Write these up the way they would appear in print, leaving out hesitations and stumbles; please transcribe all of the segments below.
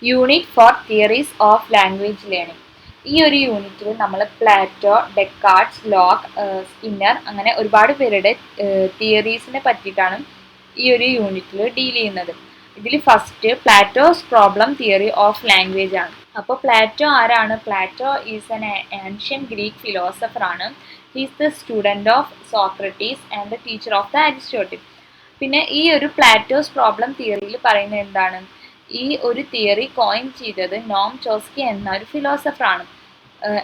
Unit four theories of language learning. ഈ ഒരു യൂണിറ്റിൽ നമ്മൾ പ്ലാറ്റോ, ഡെക്കാർട്സ്, ലോക്ക്, സ്കിന്നർ അങ്ങനെ ഒരുപാട് പേരുടെ തിയറീസിനെ പറ്റിയിട്ടാണ് ഈ ഒരു യൂണിറ്റിൽ ഡീൽ ചെയ്യുന്നത്. ഇതിൽ first Plato's problem theory of language ആണ്. അപ്പോൾ പ്ലാറ്റോ ആരാണ്? Plato is an ancient Greek philosopher ആണ്. He's the student of Socrates and the teacher of the Aristotle. പിന്നെ ഈ ഒരു പ്ലാറ്റോസ് പ്രോബ്ലം തിയറിയിൽ പറയുന്നത് എന്താണ്? ഈ ഒരു തിയറി കോയിൻ ചെയ്തത് നോം ചോസ്കി എന്ന ഒരു ഫിലോസഫറാണ്.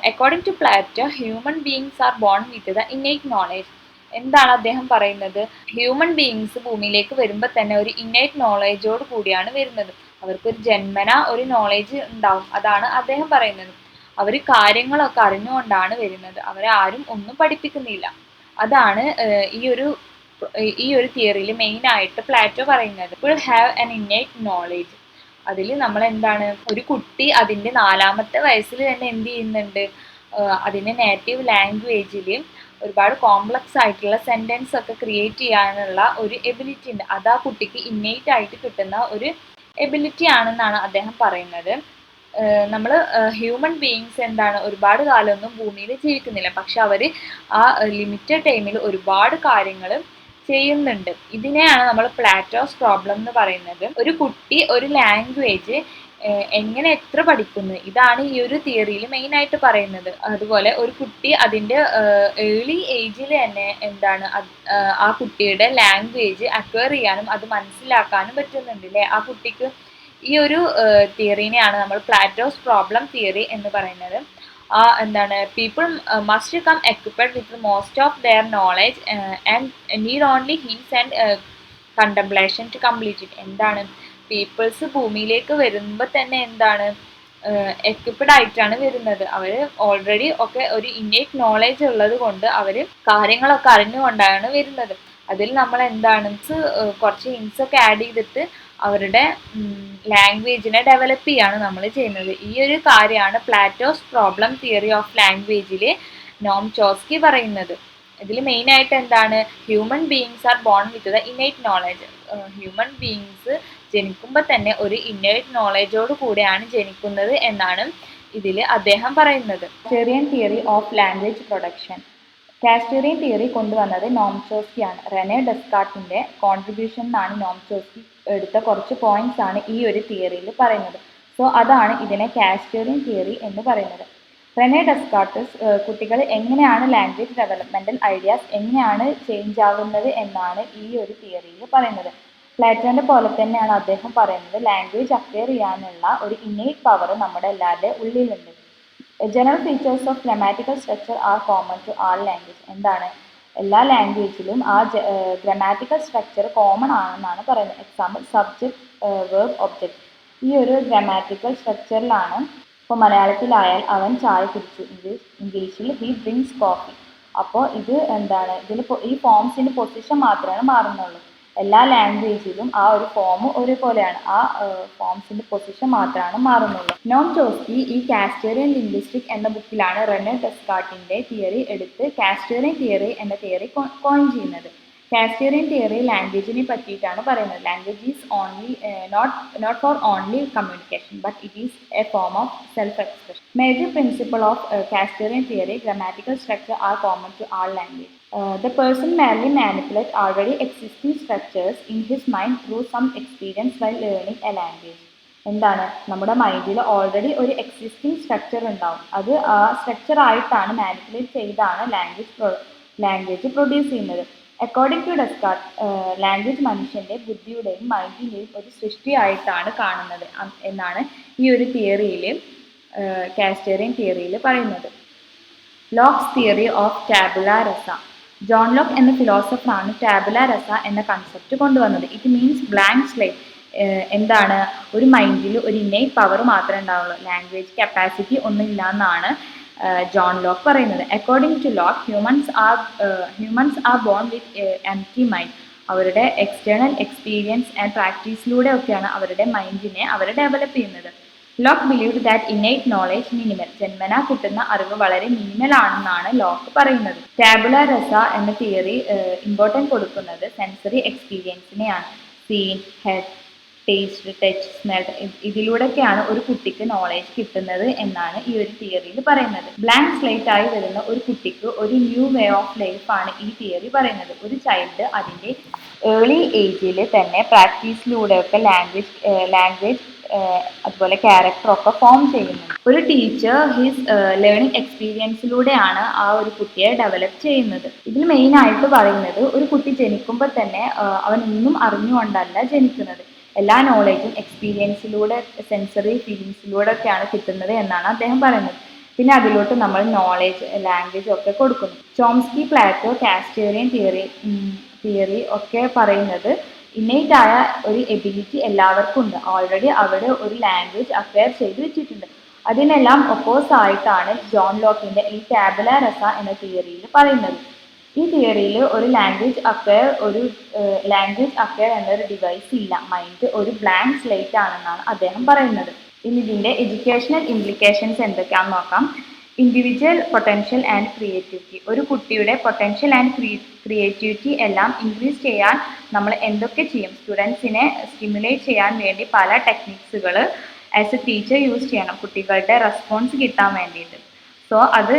According to Plato, human beings are born with the innate knowledge. എന്താണ് അദ്ദേഹം പറയുന്നത്? ഹ്യൂമൻ ബീയിങ്സ് ഭൂമിയിലേക്ക് വരുമ്പോൾ തന്നെ ഒരു ഇന്നേറ്റ് നോളേജോട് കൂടിയാണ് വരുന്നത്. അവർക്കൊരു ജന്മന ഒരു നോളേജ് ഉണ്ടാവും. അതാണ് അദ്ദേഹം പറയുന്നത്. അവർ കാര്യങ്ങളൊക്കെ അറിഞ്ഞുകൊണ്ടാണ് വരുന്നത്. അവരെ ആരും ഒന്നും പഠിപ്പിക്കുന്നില്ല. അതാണ് ഈ ഒരു തിയറിയിൽ മെയിൻ ആയിട്ട് പ്ലാറ്റോ പറയുന്നത്. Will have an innate knowledge. അതിൽ നമ്മൾ എന്താണ്, ഒരു കുട്ടി അതിൻ്റെ 4ാമത്തെ വയസ്സിൽ തന്നെ എന്ത് ചെയ്യുന്നുണ്ട്? അതിൻ്റെ നേറ്റീവ് ലാംഗ്വേജിൽ ഒരുപാട് കോംപ്ലക്സ് ആയിട്ടുള്ള സെൻറ്റൻസ് ഒക്കെ ക്രിയേറ്റ് ചെയ്യാനുള്ള ഒരു എബിലിറ്റി ഉണ്ട്. അത് ആ കുട്ടിക്ക് ഇന്നേറ്റ് ആയിട്ട് കിട്ടുന്ന ഒരു എബിലിറ്റി ആണെന്നാണ് അദ്ദേഹം പറയുന്നത്. നമ്മൾ ഹ്യൂമൻ ബീയിങ്സ് എന്താണ്, ഒരുപാട് കാലമൊന്നും ഭൂമിയിൽ ജീവിക്കുന്നില്ല. പക്ഷെ അവർ ആ ലിമിറ്റഡ് ടൈമിൽ ഒരുപാട് കാര്യങ്ങൾ ചെയ്യുന്നുണ്ട്. ഇതിനെയാണ് നമ്മൾ പ്ലാറ്റോസ് പ്രോബ്ലം എന്ന് പറയുന്നത്. ഒരു കുട്ടി ഒരു ലാംഗ്വേജ് എങ്ങനെ എത്ര പഠിക്കുന്നു, ഇതാണ് ഈ ഒരു തിയറിയിൽ മെയിൻ ആയിട്ട് പറയുന്നത്. അതുപോലെ ഒരു കുട്ടി അതിൻ്റെ ഏർലി ഏജിൽ തന്നെ എന്താണ്, ആ കുട്ടിയുടെ ലാംഗ്വേജ് അക്വയർ ചെയ്യാനും അത് മനസ്സിലാക്കാനും പറ്റുന്നുണ്ട് അല്ലേ ആ കുട്ടിക്ക്. ഈ ഒരു തിയറിനെയാണ് നമ്മൾ പ്ലാറ്റോസ് പ്രോബ്ലം തിയറി എന്ന് പറയുന്നത്. എന്താണ്, people must come equipped with most of their knowledge and need only his and contemplation to complete it. എന്താണ്, പീപ്പിൾസ് ഭൂമിയിലേക്ക് വരുമ്പോൾ തന്നെ എന്താണ്, എക്വിപ്ഡ് ആയിട്ടാണ് വരുന്നത്. അവർ ഓൾറെഡി ഒക്കെ ഒരു ഇന്നേറ്റ് നോളേജ് ഉള്ളത് കൊണ്ട് അവർ കാര്യങ്ങളൊക്കെ അറിഞ്ഞുകൊണ്ടാണ് വരുന്നത്. അതിൽ നമ്മൾ എന്താണ്, കുറച്ച് ഹിൻസ് ഒക്കെ ആഡ് ചെയ്തിട്ട് അവരുടെ ലാംഗ്വേജിനെ ഡെവലപ്പ് ചെയ്യാണ് നമ്മൾ ചെയ്യുന്നത്. ഈ ഒരു കാര്യമാണ് പ്ലാറ്റോസ് പ്രോബ്ലം തിയറി ഓഫ് ലാംഗ്വേജിൽ നോം ചോസ്കി പറയുന്നത്. ഇതിൽ മെയിൻ ആയിട്ട് എന്താണ്, human beings are born with the innate knowledge. Human beings ജനിക്കുമ്പോൾ തന്നെ ഒരു ഇന്നേറ്റ് നോളേജോട് കൂടെയാണ് ജനിക്കുന്നത് എന്നാണ് ഇതിൽ അദ്ദേഹം പറയുന്നത്. Cartesian theory of language production. Cartesian theory കൊണ്ടുവന്നത് നോം ചോസ്കിയാണ്. റെനെ ഡെസ്കാർട്ടിൻ്റെ കോൺട്രിബ്യൂഷൻ എന്നാണ് നോം ചോസ്കി എടുത്ത കുറച്ച് പോയിന്റ്സ് ആണ് ഈ ഒരു തിയറിയിൽ പറയുന്നത്. സോ അതാണ് ഇതിനെ കാസ്റ്റേറിയൻ തിയറി എന്ന് പറയുന്നത്. റെനെ ഡെസ്കാർട്ടസ് കുട്ടികൾ എങ്ങനെയാണ് ലാംഗ്വേജ് ഡെവലപ്മെൻറ്റൽ ഐഡിയാസ് എങ്ങനെയാണ് ചേഞ്ച് ആവുന്നത് എന്നാണ് ഈ ഒരു തിയറിയിൽ പറയുന്നത്. പ്ലാറ്റോൻ്റെ പോലെ തന്നെയാണ് അദ്ദേഹം പറയുന്നത്, ലാംഗ്വേജ് അക്വയർ ചെയ്യാനുള്ള ഒരു ഇന്നേറ്റ് പവർ നമ്മുടെ എല്ലാവരുടെയും ഉള്ളിലുണ്ട്. General features of grammatical structure are common to all language. എന്താണ്, എല്ലാ ലാംഗ്വേജിലും ആ ഗ്രാമാറ്റിക്കൽ സ്ട്രക്ചർ കോമൺ ആണെന്നാണ് പറയുന്നത്. Example subject, verb, object. ഈ ഒരു ഗ്രാമാറ്റിക്കൽ സ്ട്രക്ചറിലാണ്. ഇപ്പോൾ മലയാളത്തിലായാൽ അവൻ ചായ കുടിച്ചു, ഇംഗ്ലീഷിൽ ഹി ഡ്രിങ്ക്സ് കോഫി. അപ്പോൾ ഇത് എന്താണ്, ഈ ഫോംസിൻ്റെ പൊസിഷൻ മാത്രമേ മാറുന്നുള്ളൂ. എല്ലാ ലാംഗ്വേജിലും ആ ഒരു ഫോം ഒരുപോലെയാണ്. ആ ഫോംസിൻ്റെ പൊസിഷൻ മാത്രമാണ് മാറുന്നുള്ളൂ. നോം ചോസ്കി ഈ കാസ്റ്റേറിയൻ ലിംഗ്വിസ്റ്റിക് എന്ന ബുക്കിലാണ് റെനെ ഡെസ്കാർട്ടിൻ്റെ തിയറി എടുത്ത് കാസ്റ്റേറിയൻ തിയറി എന്ന തിയറി കോയിൻ ചെയ്യുന്നത്. കാസ്റ്റേറിയൻ തിയറി ലാംഗ്വേജിനെ പറ്റിയിട്ടാണ് പറയുന്നത്. Language is only not for only communication but it is a form of self expression. Major principle of Cartesian theory, grammatical structure are common to all language. The person merely manipulates already existing structures in his mind through some experience while learning a language. എന്താണ്, നമ്മുടെ മൈൻഡിൽ already ഒരു existing structure ഉണ്ടാവും. അത് ആ structure ആയിട്ടാണ് manipulate ചെയ്താണ് language produce ചെയ്യുന്നത്. അക്കോർഡിംഗ് ടു ഡെസ്കാർട്ട്, ലാംഗ്വേജ് മനുഷ്യൻ്റെ ബുദ്ധിയുടെയും മൈൻഡിൻ്റെയും ഒരു സൃഷ്ടിയായിട്ടാണ് കാണുന്നത് എന്നാണ് ഈ ഒരു തിയറിയിൽ, കാസ്റ്റേറിയൻ തിയറിയിൽ പറയുന്നത്. Locks theory of Tabula Reza. John Locke എന്ന ഫിലോസഫറാണ് ടാബുല റസ എന്ന കൺസെപ്റ്റ് കൊണ്ടുവന്നത്. It means blank slate. എന്താണ്, ഒരു മൈൻഡിൽ ഒരു ഇന്നേറ്റ് പവർ മാത്രമേ ഉണ്ടാവുള്ളൂ, ലാംഗ്വേജ് കപ്പാസിറ്റി ഒന്നുമില്ല എന്നാണ് ജോൺ ലോക്ക് പറയുന്നത്. According to Locke, humans are born with empty mind. അവരുടെ എക്സ്റ്റേണൽ എക്സ്പീരിയൻസ് ആൻഡ് പ്രാക്ടീസിലൂടെ ഒക്കെയാണ് അവരുടെ മൈൻഡിനെ അവർ ഡെവലപ്പ് ചെയ്യുന്നത്. Locke believed that innate knowledge minimal. ജന്മനാ കിട്ടുന്ന അറിവ് വളരെ മിനിമൽ ആണെന്നാണ് ലോക്ക് പറയുന്നത്. ടാബുല റസ എന്ന തിയറി ഇമ്പോർട്ടൻറ്റ് കൊടുക്കുന്നത് സെൻസറി എക്സ്പീരിയൻസിനെയാണ്. Seen, heard, taste, touch, smell, ഇതിലൂടെയൊക്കെയാണ് ഒരു കുട്ടിക്ക് നോളേജ് കിട്ടുന്നത് എന്നാണ് ഈ ഒരു തിയറിയിൽ പറയുന്നത്. ബ്ലാങ്ക് സ്ലേറ്റ് ആയി വരുന്ന ഒരു കുട്ടിക്ക് ഒരു ന്യൂ വേ ഓഫ് ലൈഫ് ആണ് ഈ തിയറി പറയുന്നത്. ഒരു ചൈൽഡ് അതിൻ്റെ ഏർലി ഏജിൽ തന്നെ പ്രാക്ടീസിലൂടെയൊക്കെ ലാംഗ്വേജ് അതുപോലെ ക്യാരക്ടറൊക്കെ ഫോം ചെയ്യുന്നു. ഒരു ടീച്ചർ ഹിസ് ലേണിംഗ് എക്സ്പീരിയൻസിലൂടെയാണ് ആ ഒരു കുട്ടിയെ ഡെവലപ്പ് ചെയ്യുന്നത്. ഇതിൽ മെയിനായിട്ട് പറയുന്നത് ഒരു കുട്ടി ജനിക്കുമ്പോൾ തന്നെ അവനൊന്നും അറിഞ്ഞുകൊണ്ടല്ല ജനിക്കുന്നത്. എല്ലാ നോളേജും എക്സ്പീരിയൻസിലൂടെ, സെൻസറി ഫീലിങ്സിലൂടെ ഒക്കെയാണ് കിട്ടുന്നത് എന്നാണ് അദ്ദേഹം പറയുന്നത്. പിന്നെ അതിലോട്ട് നമ്മൾ നോളേജ്, ലാംഗ്വേജ് ഒക്കെ കൊടുക്കുന്നു. ചോംസ്കി, പ്ലാറ്റോ, കാസ്റ്റേറിയൻ തിയറി ഒക്കെ പറയുന്നത് ഇന്നേറ്റ് ആയ ഒരു എബിലിറ്റി എല്ലാവർക്കും ഉണ്ട്. ഓൾറെഡി അവിടെ ഒരു ലാംഗ്വേജ് അക്വയർ ചെയ്ത് വെച്ചിട്ടുണ്ട്. അതിനെല്ലാം ഒപ്പോസ് ആയിട്ടാണ് ജോൺ ലോക്കിന്റെ ഈ ടാബുല റസ എന്ന തിയറിയിൽ പറയുന്നത്. ഈ തിയറിയിൽ ഒരു ലാംഗ്വേജ് അക്വയർ എന്നൊരു ഡിവൈസ് ഇല്ല. മൈൻഡ് ഒരു ബ്ലാങ്ക് സ്ലേറ്റ് ആണെന്നാണ് അദ്ദേഹം പറയുന്നത്. ഇനി ഇതിന്റെ എഡ്യൂക്കേഷണൽ ഇംപ്ലിക്കേഷൻസ് എന്തൊക്കെയാണെന്ന് നോക്കാം. Individual potential and creativity. ഒരു കുട്ടിയുടെ പൊട്ടൻഷ്യൽ ആൻഡ് ക്രിയേറ്റിവിറ്റി എല്ലാം ഇൻക്രീസ് ചെയ്യാൻ നമ്മൾ എന്തൊക്കെ ചെയ്യും? സ്റ്റുഡൻസിനെ സ്റ്റിമുലേറ്റ് ചെയ്യാൻ വേണ്ടി പല ടെക്നിക്സുകൾ ആസ് എ ടീച്ചർ യൂസ് ചെയ്യണം, കുട്ടികളുടെ റെസ്പോൺസ് കിട്ടാൻ വേണ്ടിയിട്ട്. സോ അത്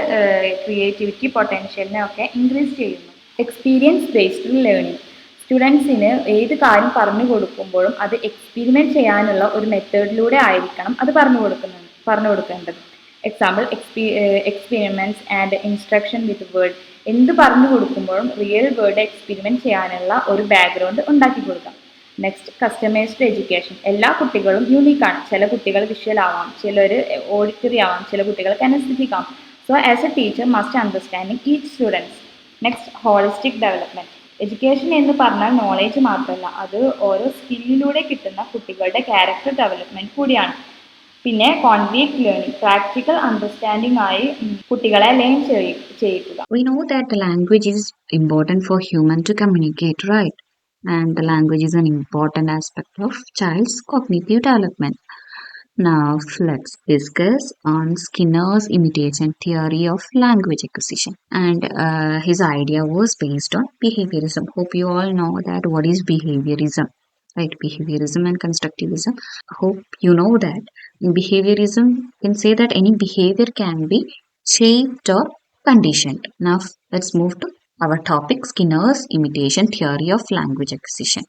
ക്രിയേറ്റിവിറ്റി, പൊട്ടൻഷ്യലിനെ ഒക്കെ ഇൻക്രീസ് ചെയ്യുന്നു. Experience based learning. സ്റ്റുഡൻസിന് ഏത് കാര്യം പറഞ്ഞു കൊടുക്കുമ്പോഴും അത് എക്സ്പീരിമെൻറ്റ് ചെയ്യാനുള്ള ഒരു മെത്തേഡിലൂടെ ആയിരിക്കണം അത് പറഞ്ഞു കൊടുക്കേണ്ടത്. Example, experiments and instruction with word. എന്ത് പറഞ്ഞു കൊടുക്കുമ്പോഴും റിയൽ വേർഡ് എക്സ്പീരിമെൻറ്റ് ചെയ്യാനുള്ള ഒരു ബാക്ക്ഗ്രൗണ്ട് ഉണ്ടാക്കി കൊടുക്കാം. Next, customised education. എല്ലാ കുട്ടികളും യൂണീക്കാണ്. ചില കുട്ടികൾ വിഷ്വൽ ആവാം, ചിലർ ഓഡിറ്ററി ആവാം, ചില കുട്ടികൾ കനസ്തറ്റിക് ആവാം. So as A teacher must understanding each students. Next, holistic development. Education എന്ന് പറഞ്ഞാൽ നോളേജ് മാത്രമല്ല, അത് ഓരോ സ്കില്ലിലൂടെ കിട്ടുന്ന കുട്ടികളുടെ ക്യാരക്ടർ ഡെവലപ്മെൻറ്റ് കൂടിയാണ്. പിന്നെ കോൺക്രീറ്റ് ലേണിംഗ്, പ്രാക്ടിക്കൽ അണ്ടർസ്റ്റാൻഡിംഗ് ആയി കുട്ടികളെ ലേൺ ചെയ്യിക്കുക. We know that the language is important for human to communicate, right? And the language is an important aspect of child's cognitive development. Now let's discuss on Skinner's imitation theory of language acquisition. And his idea was based on behaviorism. Hope you all know that what is behaviorism, right? Behaviorism and constructivism. Hope you know that in behaviorism can say that any behavior can be shaped or conditioned. Now let's move to our topic, Skinner's imitation theory of language acquisition.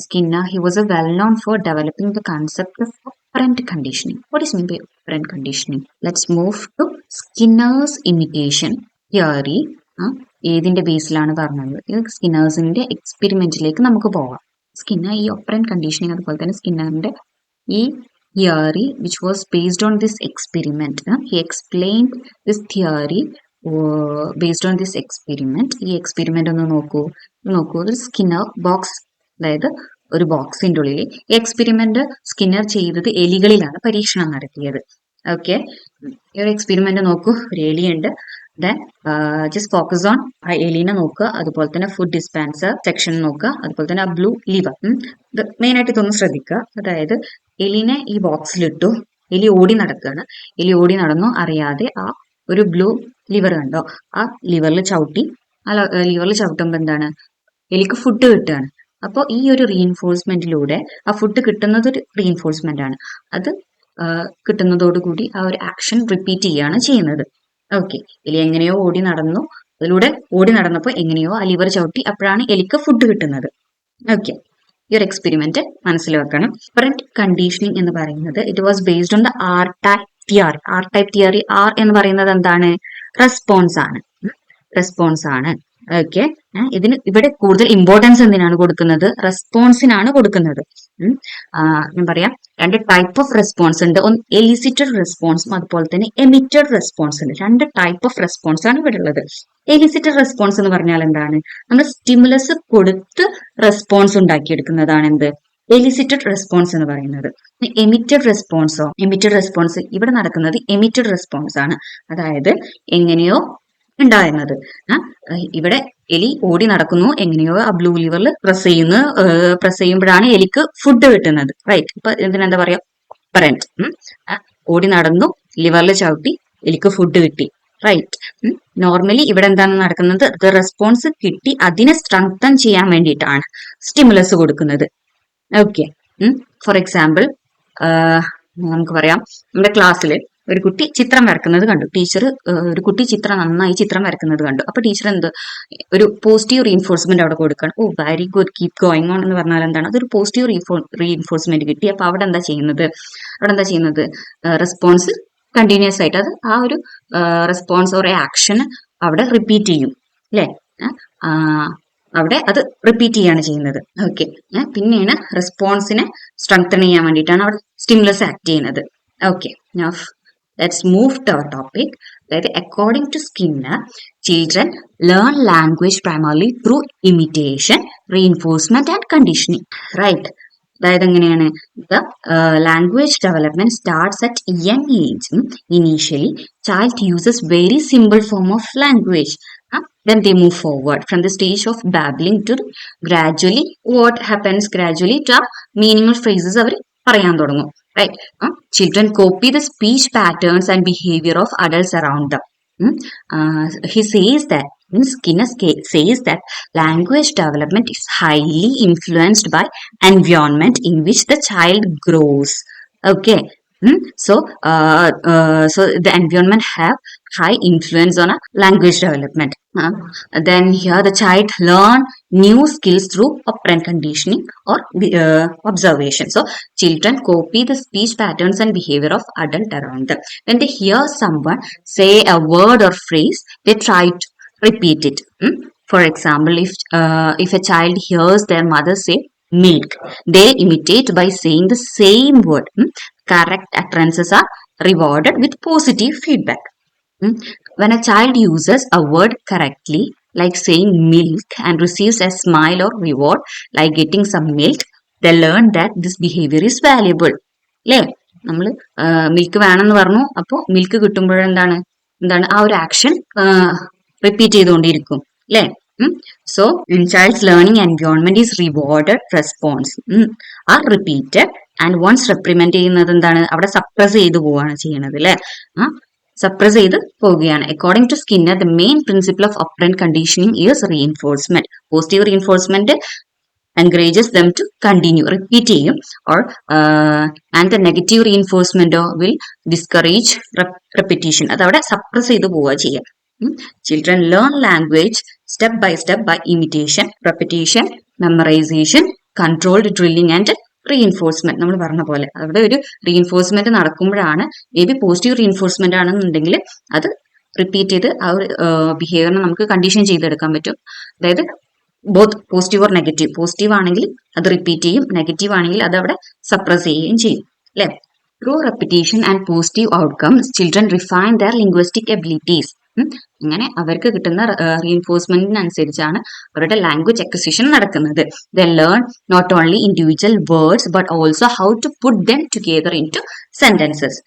Skinner, he was well-known for developing the concept of operant conditioning. What is meant by operant conditioning? Let's move to Skinner's imitation theory. ഏതിന്റെ ബേസിലാണ് പറഞ്ഞത്? ഇത് സ്കിന്നേഴ്സിന്റെ എക്സ്പെരിമെന്റിലേക്ക് നമുക്ക് പോവാം. Skinner ഈ operant conditioning, അതുപോലെ തന്നെ സ്കിന്നറിന്റെ ഈ theory which was based on this experiment. He explained this theory based on this experiment. ഈ എക്സ്പെരിമെന്റ് ഒന്ന് നോക്കൂ. ഒരു സ്കിന്നർ ബോക്സ്, അതായത് ഒരു ബോക്സിന്റെ ഉള്ളിൽ ഈ എക്സ്പെരിമെന്റ് സ്കിന്നർ ചെയ്തത് എലികളിലാണ് പരീക്ഷണം നടത്തിയത്. ഓക്കെ, ഈ ഒരു എക്സ്പെരിമെന്റ് നോക്കൂ. ഒരു എലിയുണ്ട്. ദെൻ ജസ്റ്റ് ഫോക്കസ് ഓൺ ആ എലീനെ നോക്കുക, അതുപോലെ തന്നെ ഫുഡ് ഡിസ്പെൻസർ സെക്ഷൻ നോക്കുക, അതുപോലെ തന്നെ ആ ബ്ലൂ ലിവർ. മെയിൻ ആയിട്ട് ഇതൊന്ന് ശ്രദ്ധിക്കുക. അതായത് എലിനെ ഈ ബോക്സിലിട്ടു, എലി ഓടി നടക്കുകയാണ്. എലി ഓടി നടന്നു, അറിയാതെ ആ ഒരു ബ്ലൂ ലിവർ കണ്ടോ, ആ ലിവറിൽ ചവിട്ടി. ആ ലിവറിൽ ചവിട്ടുമ്പോൾ എന്താണ്? എലിക്ക് ഫുഡ് കിട്ടുകയാണ്. അപ്പോൾ ഈ ഒരു റീഇൻഫോഴ്സ്മെന്റിലൂടെ ആ ഫുഡ് കിട്ടുന്നത് ഒരു റീഇൻഫോഴ്സ്മെന്റ് ആണ്. അത് കിട്ടുന്നതോടുകൂടി ആ ഒരു ആക്ഷൻ റിപ്പീറ്റ് ചെയ്യുകയാണ് ചെയ്യുന്നത്. ഓക്കെ, എലി എങ്ങനെയോ ഓടി നടന്നു, അതിലൂടെ ഓടി നടന്നപ്പോൾ എങ്ങനെയോ ആ ലിവർ ചവിട്ടി, അപ്പോഴാണ് എലിക്ക് ഫുഡ് കിട്ടുന്നത്. ഓക്കെ, ഈ ഒരു എക്സ്പെരിമെന്റ് മനസ്സിൽ വെക്കണം. ഓപ്പറന്റ് കണ്ടീഷനിങ് എന്ന് പറയുന്നത് it was based on the R type theory. R type theory, R എന്ന് പറയുന്നത് എന്താണ്? റെസ്പോൺസ് ആണ്. ഓക്കെ, ഇതിന് ഇവിടെ കൂടുതൽ ഇമ്പോർട്ടൻസ് എന്തിനാണ് കൊടുക്കുന്നത്? റെസ്പോൺസിനാണ് കൊടുക്കുന്നത്. ഞാൻ പറയാം, രണ്ട് ടൈപ്പ് ഓഫ് റെസ്പോൺസ് ഉണ്ട്. ഒന്ന് എലിസിറ്റഡ് റെസ്പോൺസും അതുപോലെ തന്നെ എമിറ്റഡ് റെസ്പോൺസ് ഉണ്ട്. രണ്ട് ടൈപ്പ് ഓഫ് റെസ്പോൺസ് ആണ് ഇവിടെ ഉള്ളത്. എലിസിറ്റഡ് റെസ്പോൺസ് എന്ന് പറഞ്ഞാൽ എന്താണ്? നമ്മൾ സ്റ്റിമുലസ് കൊടുത്ത് റെസ്പോൺസ് ഉണ്ടാക്കിയെടുക്കുന്നതാണ് എന്ത്? എലിസിറ്റഡ് റെസ്പോൺസ് എന്ന് പറയുന്നത്. എമിറ്റഡ് റെസ്പോൺസ് ഇവിടെ നടക്കുന്നത് എമിറ്റഡ് റെസ്പോൺസ് ആണ്. അതായത് എങ്ങനെയോ ഉണ്ടായിരുന്നത്. ഇവിടെ എലി ഓടി നടക്കുന്നു, എങ്ങനെയോ ആ ബ്ലൂ ലിവറിൽ പ്രസ് ചെയ്യുമ്പോഴാണ് എലിക്ക് ഫുഡ് കിട്ടുന്നത്. റൈറ്റ്, ഇപ്പൊ ഇതിനെന്താ പറയാ? ഓപ്പറന്റ്. ഓടി നടന്നു, ലിവറിൽ ചവിട്ടി, എലിക്ക് ഫുഡ് കിട്ടി. റൈറ്റ്. നോർമലി ഇവിടെ എന്താണ് നടക്കുന്നത്? റെസ്പോൺസ് കിട്ടി, അതിനെ സ്ട്രെങ്തൻ ചെയ്യാൻ വേണ്ടിയിട്ടാണ് സ്റ്റിമുലസ് കൊടുക്കുന്നത്. ഓക്കെ. ഫോർ എക്സാമ്പിൾ നമുക്ക് പറയാം, നമ്മുടെ ക്ലാസ്സിൽ ഒരു കുട്ടി ചിത്രം വരക്കുന്നത് കണ്ടു. ടീച്ചർ ഒരു കുട്ടി നന്നായി ചിത്രം വരക്കുന്നത് കണ്ടു. അപ്പൊ ടീച്ചർ ഒരു പോസിറ്റീവ് റീഇൻഫോഴ്സ്മെന്റ് അവിടെ കൊടുക്കണം. Oh very good, keep going on എന്ന് പറഞ്ഞാൽ എന്താണ്, അതൊരു പോസിറ്റീവ് റീഇൻഫോഴ്സ്മെന്റ് കിട്ടി. അപ്പൊ അവിടെ എന്താ ചെയ്യുന്നത്, റെസ്പോൺസ് കണ്ടിന്യൂസ് ആയിട്ട് അത് ആ ഒരു റെസ്പോൺസ് ഓർ ആക്ഷൻ അവിടെ റിപ്പീറ്റ് ചെയ്യും അല്ലെ. അവിടെ അത് റിപ്പീറ്റ് ചെയ്യാണ് ചെയ്യുന്നത്. ഓക്കെ. പിന്നെയാണ് റെസ്പോൺസിനെ സ്ട്രെങ്തൻ ചെയ്യാൻ വേണ്ടിയിട്ടാണ് അവിടെ സ്റ്റിമുലസ് ആക്ട് ചെയ്യുന്നത്. Okay. Let's move to our topic. അതായത് according to Skinner, children learn language primarily through imitation, reinforcement and conditioning. Right. അതായത് എങ്ങനെയാണ്, language development starts at young age. Initially child uses very simple form of language. Then they move forward from the stage of babbling to gradually what happens, gradually to meaningful phrases അവർ പറയാൻ തുടങ്ങും. Right? Children copy the speech patterns and behavior of adults around them. He says that, Skinner says that language development is highly influenced by environment in which the child grows. Okay. So the environment have high influence on a language development. Then here the child learn new skills through operant conditioning or observation. So children copy the speech patterns and behavior of adult around them. When they hear someone say a word or phrase, they try to repeat it. For example, if a child hears their mother say milk, they imitate by saying the same word. Correct utterances are rewarded with positive feedback. When a child uses a word correctly, like saying milk, and receives a smile or reward, like getting some milk, they learn that this behavior is valuable. അല്ലേ, നമ്മൾ milk വേണമെന്ന് പറഞ്ഞു, അപ്പോൾ milk കിട്ടുമ്പോഴെന്താണ് ആ ഒരു action repeat ചെയ്തുകൊണ്ടിരിക്കും അല്ലേ. So in child's learning environment is rewarded response are repeated, and once reprimand ചെയ്യുന്നത് എന്താണ്, അവിടെ സപ്രസ് ചെയ്തു പോവുകയാണ് ചെയ്യുന്നത് അല്ലെ. സപ്രസ് ചെയ്ത് പോവുകയാണ്. According to Skinner, the main principle of operant conditioning is reinforcement. Positive reinforcement encourages them to continue, repeat ചെയ്യും, or and the negative reinforcement will discourage repetition. അത് അവിടെ സപ്രസ് ചെയ്ത് പോവുക ചെയ്യുക. Children learn language step by imitation, repetition, memorization, controlled drilling and reinforcement. നമ്മൾ പറഞ്ഞ പോലെ അവിടെ ഒരു റീഇൻഫോഴ്സ്മെന്റ് നടക്കുമ്പോഴാണ്, മേ ബി പോസിറ്റീവ് റീഇൻഫോഴ്സ്മെന്റ് ആണെന്നുണ്ടെങ്കിൽ അത് റിപ്പീറ്റ് ചെയ്ത് ആ ഒരു ബിഹേവിയറിനെ നമുക്ക് കണ്ടീഷൻ ചെയ്തെടുക്കാൻ പറ്റും. അതായത് both positive or negative. Positive ആണെങ്കിൽ അത് റിപ്പീറ്റ് ചെയ്യും, നെഗറ്റീവ് ആണെങ്കിൽ അത് അവിടെ സപ്രസ് ചെയ്യുകയും ചെയ്യും അല്ലെ. Through repetition and positive outcomes children refine their linguistic abilities. അങ്ങനെ അവർക്ക് കിട്ടുന്ന റീഇൻഫോഴ്സ്മെന്റിനനുസരിച്ചാണ് അവരുടെ ലാംഗ്വേജ് അക്വിസിഷൻ നടക്കുന്നത്. They learn not only individual words but also how to put them together into sentences.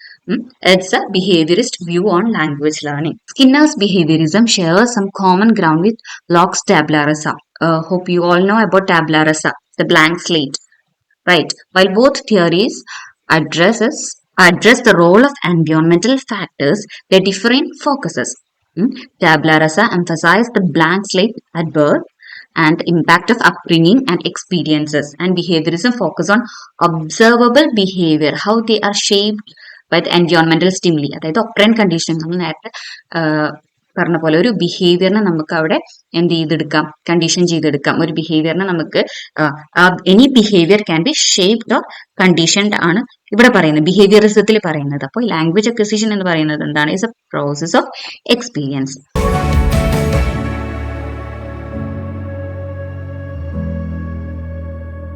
It's a behaviorist view on language learning. Skinner's behaviorism shares some common ground with Locke's tabula rasa. Hope you all know about tabula rasa, the blank slate. Right. While both theories address the role of environmental factors, they differ in focuses. Tabula rasa emphasizes the blank slate at birth and the impact of upbringing and experiences, and behaviorism focus on observable behavior, how they are shaped by the environmental stimuli. അതായത് operant conditioning, നമ്മൾ നേരത്തെ പറഞ്ഞ പോലെ ഒരു ബിഹേവിയറിനെ നമുക്ക് അവിടെ എന്ത് ചെയ്തെടുക്കാം, കണ്ടീഷൻ ചെയ്തെടുക്കാം. ഒരു ബിഹേവിയറിനെ നമുക്ക് any behaviour can be shaped or conditioned ആണ് ഇവിടെ പറയുന്നത്, ബിഹേവിയറിസത്തിൽ പറയുന്നത്. അപ്പോൾ ലാംഗ്വേജ് അക്വിസിഷൻ എന്ന് പറയുന്നത് എന്താണ്, is A process of experience.